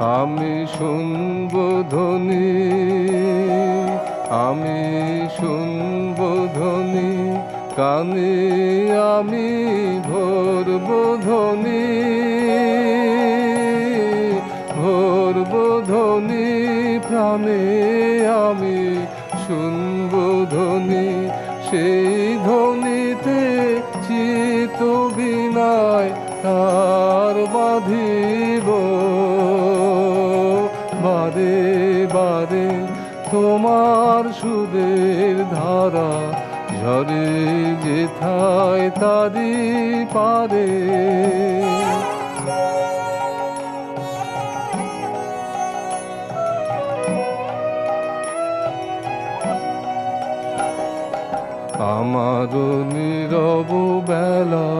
আমি শুনব ধ্বনি, আমি শুনব ধ্বনি, কানে আমি ভরব ধ্বনি, ভরব ধ্বনি, প্রাণে আমি শুনব ধ্বনি। সেই ধ্বনিতে চিত বিনায় তার বাঁধিব, বারে বারে তোমার সুরের ধারা ঝরে যেথায় তারি পারে। আমার নীরব বেলা